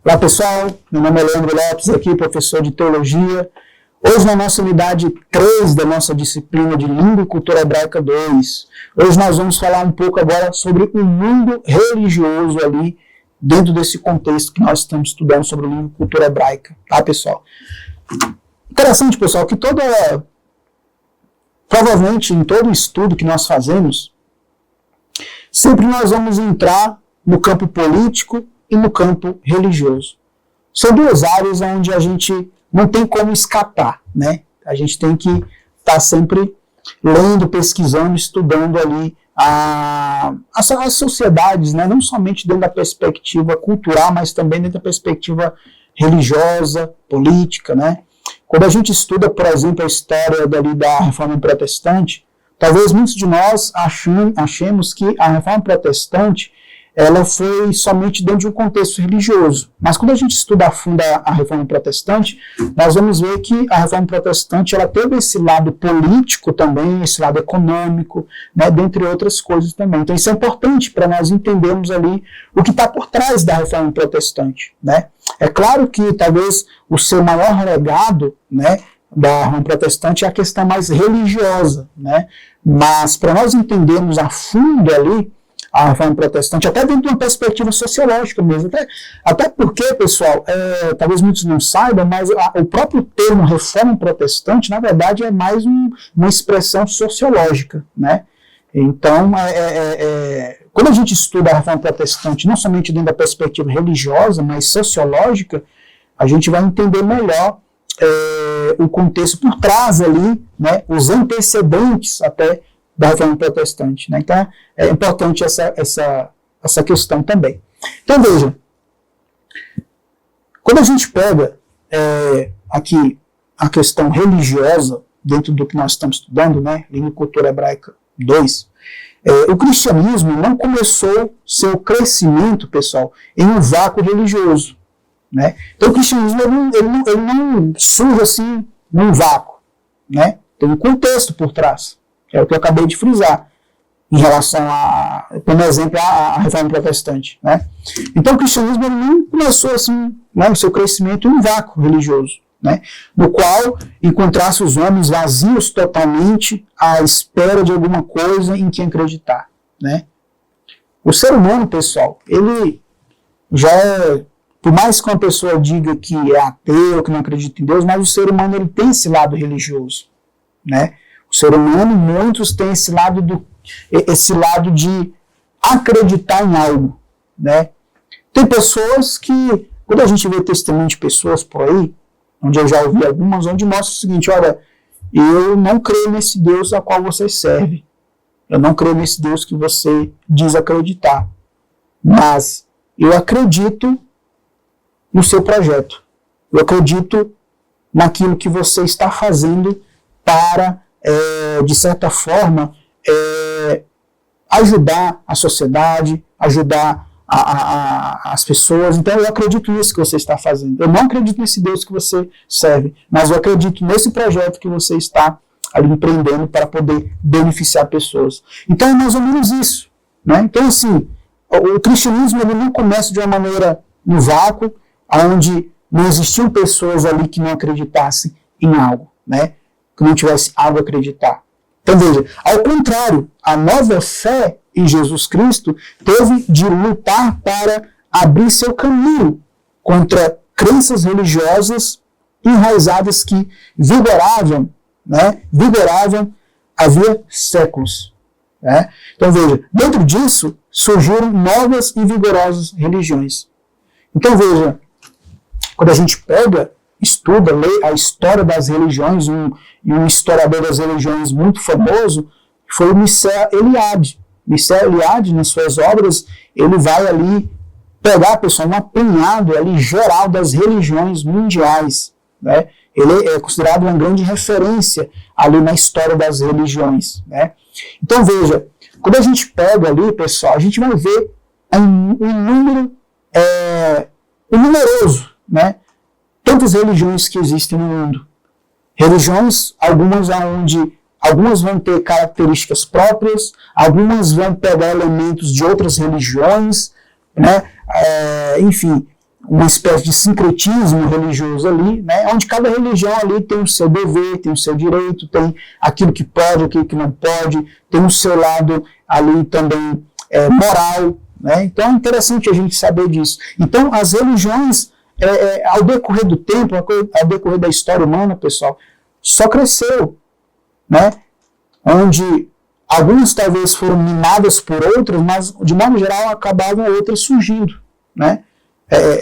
Olá pessoal, meu nome é Leandro Lopes, aqui professor de Teologia. Hoje na nossa unidade 3 da nossa disciplina de Língua e Cultura Hebraica 2, hoje nós vamos falar um pouco agora sobre o mundo religioso ali, dentro desse contexto que nós estamos estudando sobre Língua e Cultura Hebraica, tá pessoal? Interessante pessoal, que provavelmente em todo estudo que nós fazemos, sempre nós vamos entrar no campo político e no campo religioso. São duas áreas onde a gente não tem como escapar, né? A gente tem que estar sempre lendo, pesquisando, estudando ali as sociedades, né? Não somente dentro da perspectiva cultural, mas também dentro da perspectiva religiosa, política, né? Quando a gente estuda, por exemplo, a história da Reforma Protestante, talvez muitos de nós achemos que a Reforma Protestante ela foi somente dentro de um contexto religioso. Mas quando a gente estuda a fundo a Reforma Protestante, nós vamos ver que a Reforma Protestante ela teve esse lado político também, esse lado econômico, né, dentre outras coisas também. Então isso é importante para nós entendermos ali o que está por trás da Reforma Protestante, né? É claro que talvez o seu maior legado, né, da Reforma Protestante é a questão mais religiosa, né? Mas para nós entendermos a fundo ali a Reforma Protestante, até dentro de uma perspectiva sociológica mesmo, até porque, pessoal, talvez muitos não saibam, mas o próprio termo Reforma Protestante, na verdade, é mais uma expressão sociológica, né? Então, quando a gente estuda a Reforma Protestante, não somente dentro da perspectiva religiosa, mas sociológica, a gente vai entender melhor o contexto por trás ali, né, os antecedentes até da Reforma Protestante, né? Então é importante essa questão também. Então veja, quando a gente pega aqui a questão religiosa dentro do que nós estamos estudando, né, Língua e Cultura Hebraica 2, o cristianismo não começou seu crescimento, pessoal, em um vácuo religioso, né? Então o cristianismo ele não surge assim num vácuo, né? Tem um contexto por trás. É o que eu acabei de frisar, em relação como exemplo, a Reforma Protestante, né? Então o cristianismo ele não começou assim, né, o seu crescimento em um vácuo religioso, né, no qual encontrasse os homens vazios totalmente à espera de alguma coisa em que acreditar, né? O ser humano, pessoal, ele já por mais que uma pessoa diga que é ateu, que não acredita em Deus, mas o ser humano ele tem esse lado religioso, né? O ser humano, muitos têm esse lado de acreditar em algo, né? Tem pessoas que, quando a gente vê testemunho de pessoas por aí, onde eu já ouvi algumas, onde mostra o seguinte: olha, eu não creio nesse Deus a qual você serve, eu não creio nesse Deus que você diz acreditar, mas eu acredito no seu projeto, eu acredito naquilo que você está fazendo para de certa forma, ajudar a sociedade, ajudar as pessoas. Então eu acredito nisso que você está fazendo. Eu não acredito nesse Deus que você serve, mas eu acredito nesse projeto que você está ali empreendendo para poder beneficiar pessoas. Então é mais ou menos isso, né? Então assim, o cristianismo ele não começa de uma maneira no vácuo, onde não existiam pessoas ali que não acreditassem em algo, né? Que não tivesse algo a acreditar. Então veja, ao contrário, a nova fé em Jesus Cristo teve de lutar para abrir seu caminho contra crenças religiosas enraizadas que vigoravam havia séculos, né? Então veja, dentro disso surgiram novas e vigorosas religiões. Então veja, quando a gente estuda, lê a história das religiões, um historiador das religiões muito famoso foi o Mircea Eliade. Mircea Eliade, nas suas obras, ele vai ali pegar, pessoal, um apanhado ali geral das religiões mundiais, né? Ele é considerado uma grande referência ali na história das religiões, né? Então veja, quando a gente pega ali, pessoal, a gente vai ver um número numeroso, né? Tantas religiões que existem no mundo. Religiões, algumas vão ter características próprias, algumas vão pegar elementos de outras religiões, né? Enfim, uma espécie de sincretismo religioso ali, né, onde cada religião ali tem o seu dever, tem o seu direito, tem aquilo que pode, aquilo que não pode, tem o seu lado ali também moral, né? Então é interessante a gente saber disso. Então as religiões, ao decorrer do tempo, ao decorrer da história humana, pessoal, só cresceu, né? Onde algumas talvez foram minadas por outras, mas de modo geral acabavam outras surgindo, né?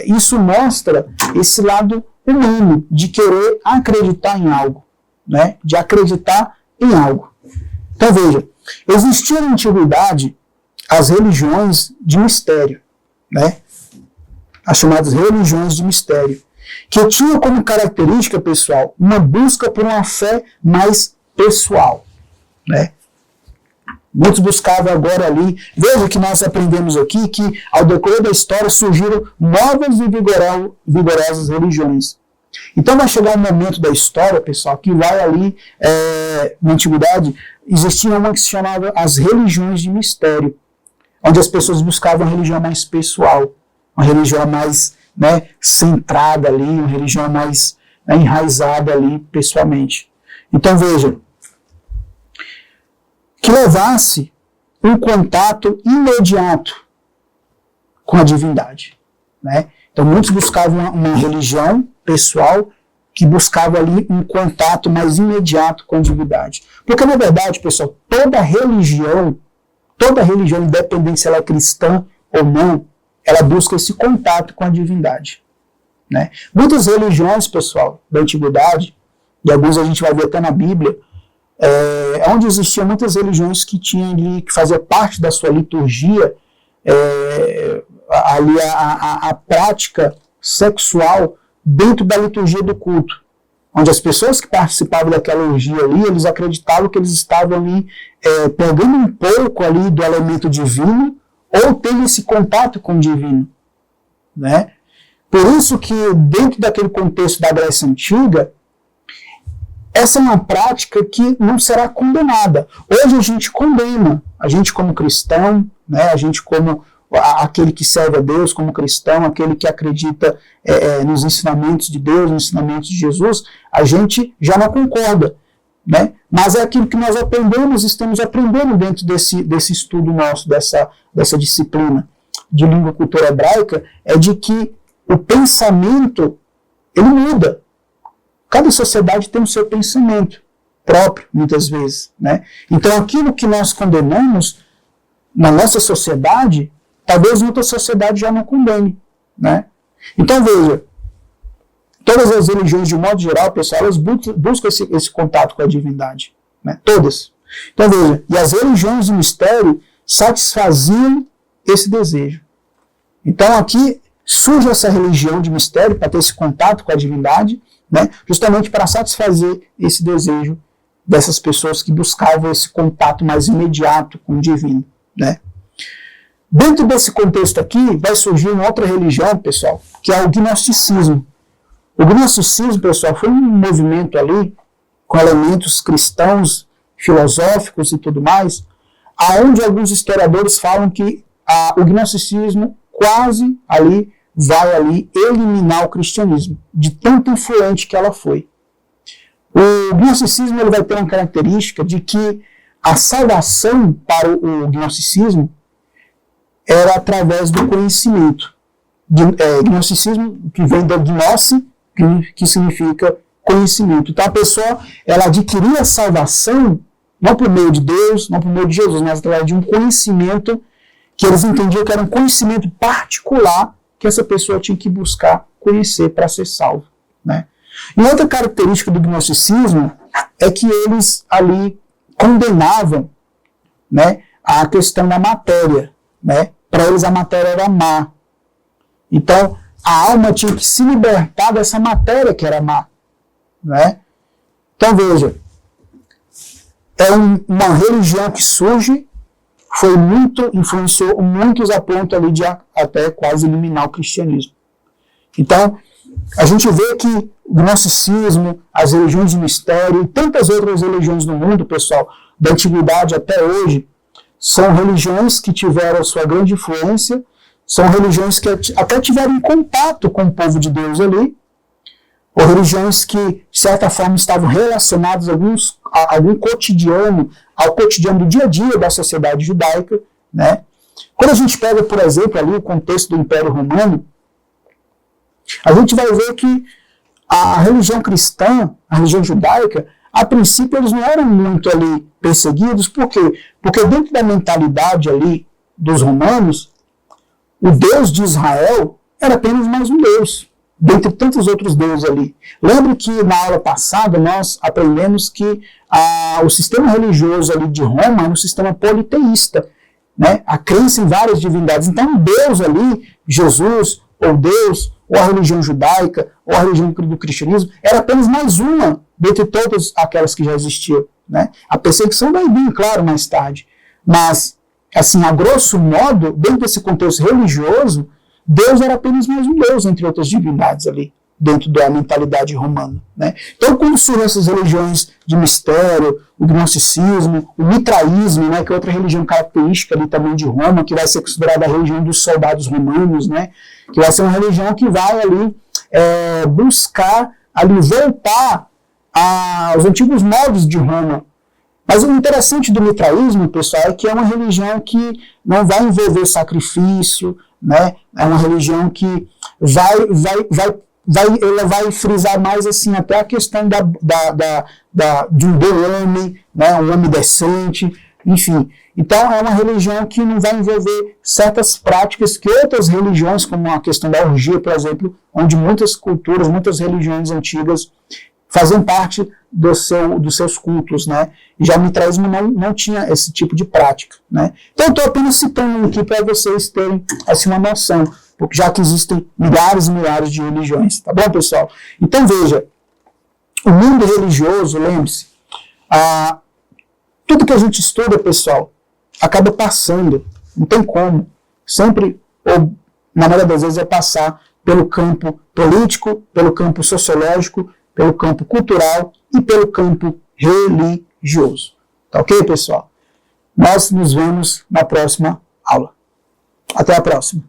Isso mostra esse lado humano de querer acreditar em algo, né? De acreditar em algo. Então veja, existia na antiguidade as religiões de mistério, né? As chamadas religiões de mistério, que tinham como característica, pessoal, uma busca por uma fé mais pessoal, né? Muitos buscavam agora ali. Veja que nós aprendemos aqui que, ao decorrer da história, surgiram novas e vigorosas religiões. Então vai chegar um momento da história, pessoal, que vai ali, na antiguidade, existia uma que se chamava as religiões de mistério, onde as pessoas buscavam uma religião mais pessoal, uma religião mais, né, centrada ali, uma religião mais, né, enraizada ali pessoalmente. Então veja, que levasse um contato imediato com a divindade, né? Então muitos buscavam uma religião pessoal que buscava ali um contato mais imediato com a divindade. Porque na verdade, pessoal, toda religião, independente se ela é cristã ou não, ela busca esse contato com a divindade, né? Muitas religiões, pessoal, da antiguidade, e alguns a gente vai ver até na Bíblia, onde existiam muitas religiões que tinham ali, que fazia parte da sua liturgia, ali a prática sexual dentro da liturgia do culto, onde as pessoas que participavam daquela orgia ali, eles acreditavam que eles estavam ali pegando um pouco ali do elemento divino, ou tendo esse contato com o divino, né? Por isso que dentro daquele contexto da Grécia Antiga, essa é uma prática que não será condenada. Hoje a gente condena, a gente como cristão, né, a gente como aquele que serve a Deus, como cristão, aquele que acredita nos ensinamentos de Deus, nos ensinamentos de Jesus, a gente já não concorda, né? Mas é aquilo que nós aprendemos, estamos aprendendo dentro desse estudo nosso, dessa disciplina de língua e cultura hebraica, é de que o pensamento, ele muda. Cada sociedade tem o seu pensamento próprio, muitas vezes, né? Então, aquilo que nós condenamos na nossa sociedade, talvez outra sociedade já não condene, né? Então, veja, todas as religiões, de um modo geral, pessoal, elas buscam esse contato com a divindade, né? Todas. Então, veja, e as religiões de mistério satisfaziam esse desejo. Então, aqui surge essa religião de mistério para ter esse contato com a divindade, né, justamente para satisfazer esse desejo dessas pessoas que buscavam esse contato mais imediato com o divino, né. Dentro desse contexto aqui, vai surgir uma outra religião, pessoal, que é o gnosticismo. O gnosticismo, pessoal, foi um movimento ali, com elementos cristãos, filosóficos e tudo mais, aonde alguns historiadores falam que o gnosticismo quase ali vai ali eliminar o cristianismo, de tanto influente que ela foi. O gnosticismo ele vai ter uma característica de que a salvação para o gnosticismo era através do conhecimento. Gnosticismo que vem da gnose, que significa conhecimento. Então a pessoa ela adquiria a salvação não por meio de Deus, não por meio de Jesus, mas através de um conhecimento que eles entendiam que era um conhecimento particular que essa pessoa tinha que buscar conhecer para ser salvo, né? E outra característica do gnosticismo é que eles ali condenavam, né, a questão da matéria, né? Para eles a matéria era má. Então a alma tinha que se libertar dessa matéria que era má, né? Então veja, é uma religião que surge, influenciou muitos a ponto ali de até quase eliminar o cristianismo. Então, a gente vê que o gnosticismo, as religiões de mistério e tantas outras religiões no mundo, pessoal, da antiguidade até hoje, são religiões que tiveram sua grande influência, São religiões que até tiveram contato com o povo de Deus ali, ou religiões que, de certa forma, estavam relacionadas a algum cotidiano, ao cotidiano do dia a dia da sociedade judaica, né? Quando a gente pega, por exemplo, ali o contexto do Império Romano, a gente vai ver que a religião cristã, a religião judaica, a princípio eles não eram muito ali perseguidos, por quê? Porque dentro da mentalidade ali dos romanos, o Deus de Israel era apenas mais um Deus, dentre tantos outros deuses ali. Lembre que na aula passada nós aprendemos que o sistema religioso ali de Roma era um sistema politeísta, né? A crença em várias divindades. Então Deus ali, Jesus, ou Deus, ou a religião judaica, ou a religião do cristianismo, era apenas mais uma dentre todas aquelas que já existiam, né? A perseguição vai vir, claro, mais tarde. Mas, assim, a grosso modo, dentro desse contexto religioso, Deus era apenas mais um Deus, entre outras divindades ali, dentro da mentalidade romana, né? Então, quando surgem essas religiões de mistério, o gnosticismo, o mitraísmo, né, que é outra religião característica ali também de Roma, que vai ser considerada a religião dos soldados romanos, né, que vai ser uma religião que vai ali buscar ali voltar aos antigos modos de Roma. Mas o interessante do mitraísmo, pessoal, é que é uma religião que não vai envolver sacrifício, né? É uma religião que ela vai frisar mais assim até a questão de um bom homem, né? Um homem decente, enfim. Então é uma religião que não vai envolver certas práticas que outras religiões, como a questão da orgia, por exemplo, onde muitas culturas, muitas religiões antigas fazem parte dos seus cultos, né? E já o mitraísmo não tinha esse tipo de prática, né? Então eu estou apenas citando aqui para vocês terem assim, uma noção, porque já que existem milhares e milhares de religiões, tá bom, pessoal? Então veja, o mundo religioso, lembre-se, tudo que a gente estuda, pessoal, acaba passando, não tem como, sempre, ou na maioria das vezes, é passar pelo campo político, pelo campo sociológico, pelo campo cultural e pelo campo religioso. Tá ok, pessoal? Nós nos vemos na próxima aula. Até a próxima.